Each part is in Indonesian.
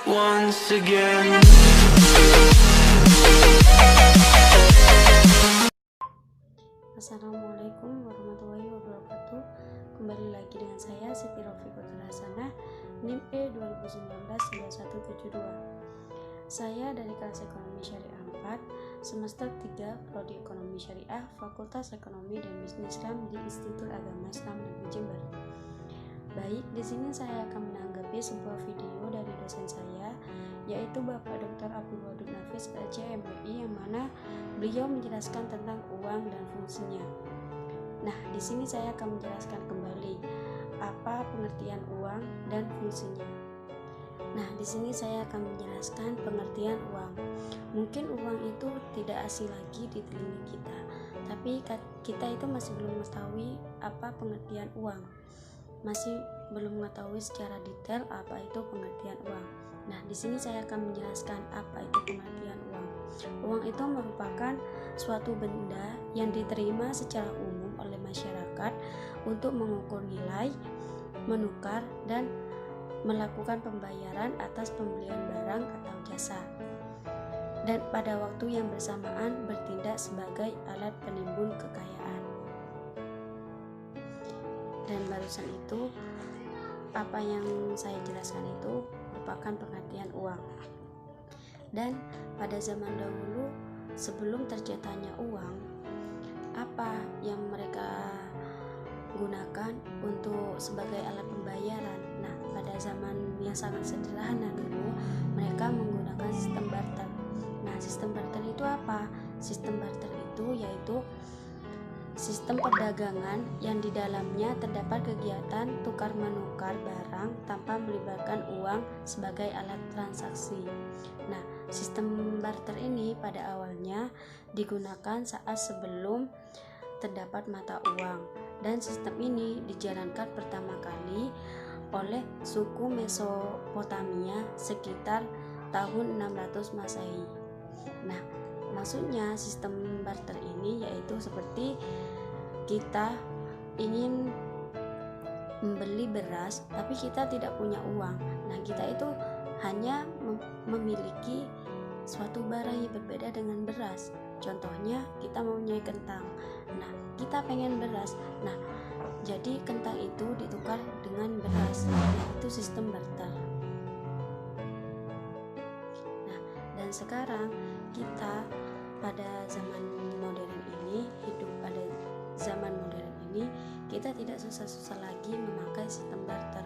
Once again. Assalamualaikum warahmatullahi wabarakatuh. Kembali lagi dengan saya Siti Rofiqatul Hasanah, NIM E2019-9172. Saya dari kelas Ekonomi Syariah 4, semester 3, Prodi Ekonomi Syariah, Fakultas Ekonomi dan Bisnis Islam di Institut Agama Islam Negeri Jember. Baik, di sini saya akan menanggapi sebuah video dari dosen saya, yaitu Bapak Dr. Abdul Wadud Nafis, LC MBI, yang mana beliau menjelaskan tentang uang dan fungsinya. Nah, di sini saya akan menjelaskan kembali apa pengertian uang dan fungsinya. Nah, di sini saya akan menjelaskan pengertian uang. Mungkin uang itu tidak asing lagi di telinga kita, tapi kita itu masih belum mengetahui apa pengertian uang. Masih belum mengetahui secara detail apa itu pengertian uang. Nah, di sini saya akan menjelaskan apa itu pengertian uang. Uang itu merupakan suatu benda yang diterima secara umum oleh masyarakat untuk mengukur nilai, menukar, dan melakukan pembayaran atas pembelian barang atau jasa. Dan pada waktu yang bersamaan bertindak sebagai alat penimbun kekayaan. Dan barusan itu apa yang saya jelaskan itu merupakan pengertian uang. Dan pada zaman dahulu sebelum terciptanya uang, apa yang mereka gunakan untuk sebagai alat pembayaran? Nah, pada zaman yang sangat sederhana dulu, mereka menggunakan sistem barter. Nah, sistem barter itu apa? Sistem barter itu yaitu sistem perdagangan yang di dalamnya terdapat kegiatan tukar-menukar barang tanpa melibatkan uang sebagai alat transaksi. Nah, sistem barter ini pada awalnya digunakan saat sebelum terdapat mata uang, dan sistem ini dijalankan pertama kali oleh suku Mesopotamia sekitar tahun 600 Masehi. Nah, maksudnya sistem barter ini yaitu seperti kita ingin membeli beras tapi kita tidak punya uang. Nah, kita itu hanya memiliki suatu barang yang berbeda dengan beras. Contohnya kita mempunyai kentang. Nah, kita pengen beras. Nah, jadi kentang itu ditukar dengan beras. Nah, itu sistem barter. Nah, dan sekarang kita pada zaman modern ini, hidup pada zaman modern ini, kita tidak susah-susah lagi memakai sistem barter.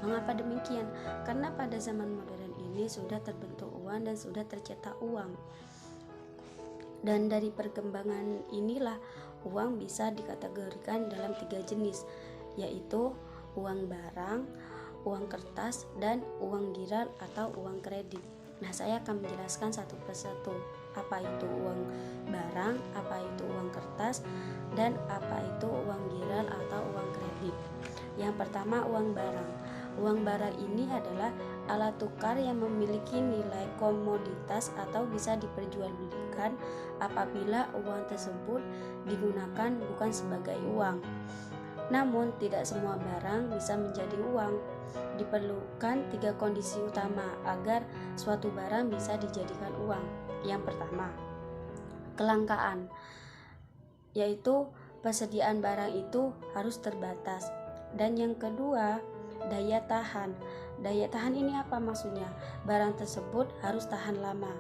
Mengapa demikian? Karena pada zaman modern ini sudah terbentuk uang dan sudah tercetak uang. Dan dari perkembangan inilah uang bisa dikategorikan dalam 3 jenis, yaitu uang barang, uang kertas, dan uang giral atau uang kredit. Nah, saya akan menjelaskan satu persatu. Apa itu uang barang, apa itu uang kertas, dan apa itu uang giral atau uang kredit. Yang pertama, uang barang. Uang barang ini adalah alat tukar yang memiliki nilai komoditas atau bisa diperjualbelikan apabila uang tersebut digunakan bukan sebagai uang. Namun, tidak semua barang bisa menjadi uang. Diperlukan 3 kondisi utama agar suatu barang bisa dijadikan uang. Yang pertama, kelangkaan, yaitu persediaan barang itu harus terbatas. Dan yang kedua, daya tahan. Daya tahan ini apa maksudnya? Barang tersebut harus tahan lama.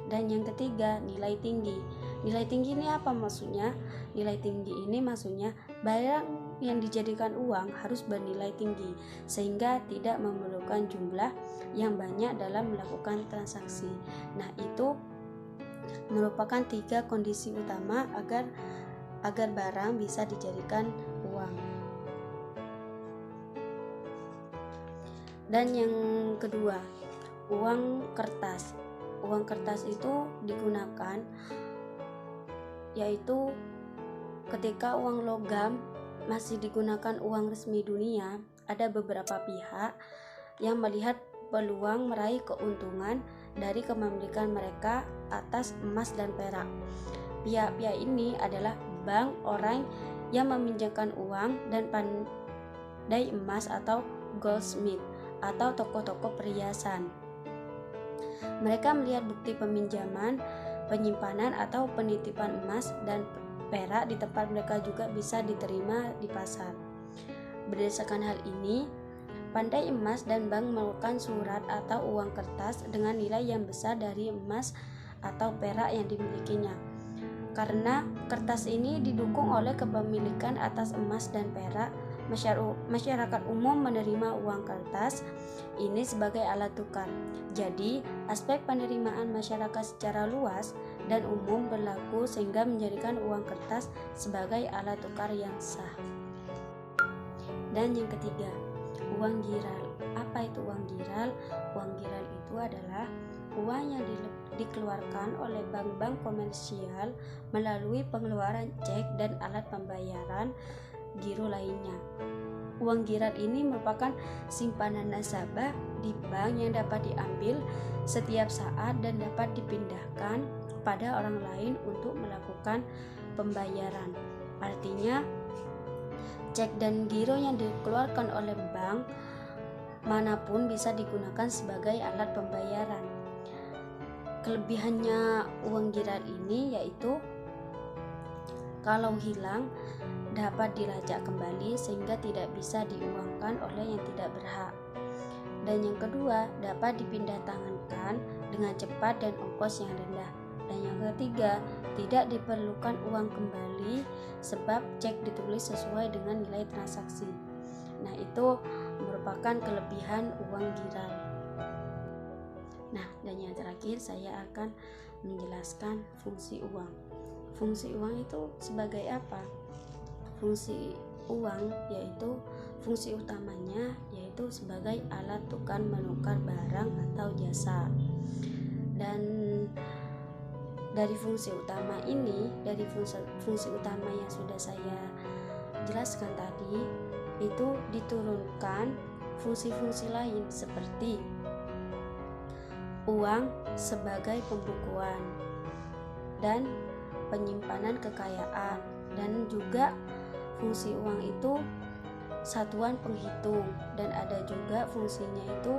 Dan yang ketiga, nilai tinggi. Nilai tinggi ini apa maksudnya? Nilai tinggi ini maksudnya barang yang dijadikan uang harus bernilai tinggi sehingga tidak memerlukan jumlah yang banyak dalam melakukan transaksi. Nah, itu merupakan 3 kondisi utama agar barang bisa dijadikan uang. Dan yang kedua, uang kertas. Uang kertas itu digunakan yaitu ketika uang logam masih digunakan uang resmi dunia, ada beberapa pihak yang melihat peluang meraih keuntungan dari kepemilikan mereka atas emas dan perak. Pihak-pihak ini adalah bank, orang yang meminjamkan uang, dan pandai emas atau goldsmith atau toko-toko perhiasan. Mereka melihat bukti peminjaman, penyimpanan atau penitipan emas dan perak di tempat mereka juga bisa diterima di pasar. Berdasarkan hal ini, Pandai Emas dan bank melakukan surat atau uang kertas dengan nilai yang besar dari emas atau perak yang dimilikinya. Karena kertas ini didukung oleh kepemilikan atas emas dan perak, masyarakat umum menerima uang kertas ini sebagai alat tukar. Jadi, aspek penerimaan masyarakat secara luas dan umum berlaku sehingga menjadikan uang kertas sebagai alat tukar yang sah. Dan yang ketiga, uang giral. Apa itu uang giral? Uang giral itu adalah uang yang dikeluarkan oleh bank-bank komersial melalui pengeluaran cek dan alat pembayaran giro lainnya. Uang giral ini merupakan simpanan nasabah di bank yang dapat diambil setiap saat dan dapat dipindahkan pada orang lain untuk melakukan pembayaran. Artinya, cek dan giro yang dikeluarkan oleh bank manapun bisa digunakan sebagai alat pembayaran. Kelebihannya uang giral ini yaitu kalau hilang dapat dilacak kembali sehingga tidak bisa diuangkan oleh yang tidak berhak. Dan yang kedua, dapat dipindah tangankan dengan cepat dan ongkos yang rendah. Dan yang ketiga, tidak diperlukan uang kembali sebab cek ditulis sesuai dengan nilai transaksi. Nah, itu merupakan kelebihan uang giral. Nah, dan yang terakhir saya akan menjelaskan fungsi uang. Fungsi uang itu sebagai apa? Fungsi uang yaitu fungsi utamanya yaitu sebagai alat tukar menukar barang atau jasa. Dan dari fungsi utama ini, dari fungsi utama yang sudah saya jelaskan tadi, itu diturunkan fungsi-fungsi lain seperti uang sebagai pembukuan dan penyimpanan kekayaan, dan juga fungsi uang itu satuan penghitung, dan ada juga fungsinya itu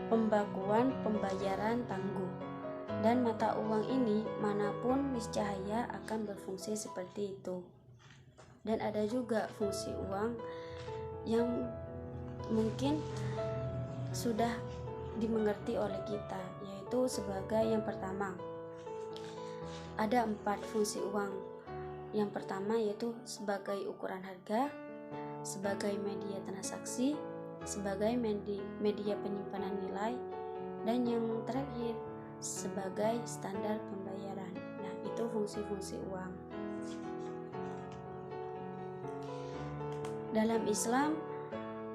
pembakuan pembayaran tangguh. Dan mata uang ini manapun niscaya akan berfungsi seperti itu. Dan ada juga fungsi uang yang mungkin sudah dimengerti oleh kita, yaitu sebagai yang pertama, ada 4 fungsi uang. Yang pertama yaitu sebagai ukuran harga, sebagai media transaksi, sebagai media penyimpanan nilai, dan yang terakhir sebagai standar pembayaran. Nah, itu fungsi-fungsi uang. Dalam Islam,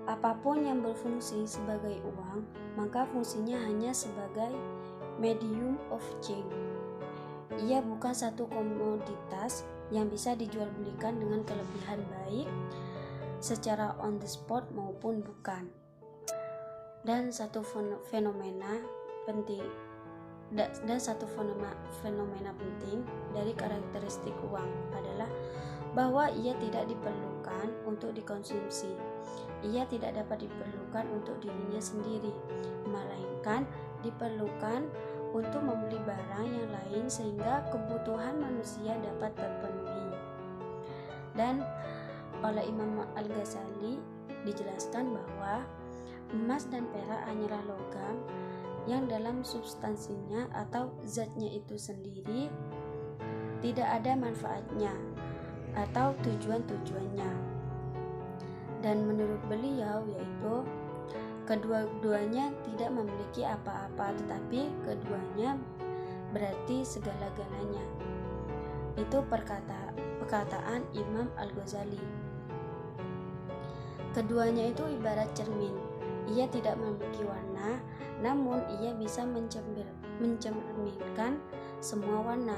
apapun yang berfungsi sebagai uang, maka fungsinya hanya sebagai medium of change. Ia bukan satu komoditas yang bisa dijual belikan dengan kelebihan baik secara on the spot maupun bukan. Dan satu fenomena penting dari karakteristik uang adalah bahwa ia tidak diperlukan untuk dikonsumsi. Ia tidak dapat diperlukan untuk dirinya sendiri, melainkan diperlukan untuk membeli barang yang lain sehingga kebutuhan manusia dapat terpenuhi. Dan oleh Imam Al-Ghazali dijelaskan bahwa emas dan perak hanyalah logam yang dalam substansinya atau zatnya itu sendiri tidak ada manfaatnya atau tujuan-tujuannya. Dan menurut beliau yaitu kedua-duanya tidak memiliki apa-apa, tetapi keduanya berarti segala-galanya. Itu perkataan Imam Al-Ghazali. Keduanya itu ibarat cermin. Ia tidak memiliki warna, namun ia bisa mencerminkan semua warna.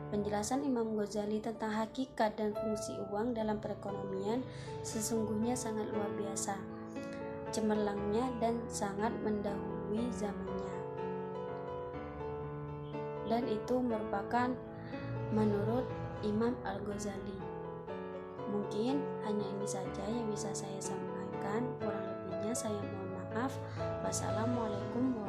Penjelasan Imam Ghazali tentang hakikat dan fungsi uang dalam perekonomian sesungguhnya sangat luar biasa, cemerlangnya dan sangat mendahului zamannya. Dan itu merupakan menurut Imam Al-Ghazali. Mungkin hanya ini saja yang bisa saya sampaikan, kurang lebihnya saya mohon maaf. Wassalamualaikum warahmatullahi wabarakatuh.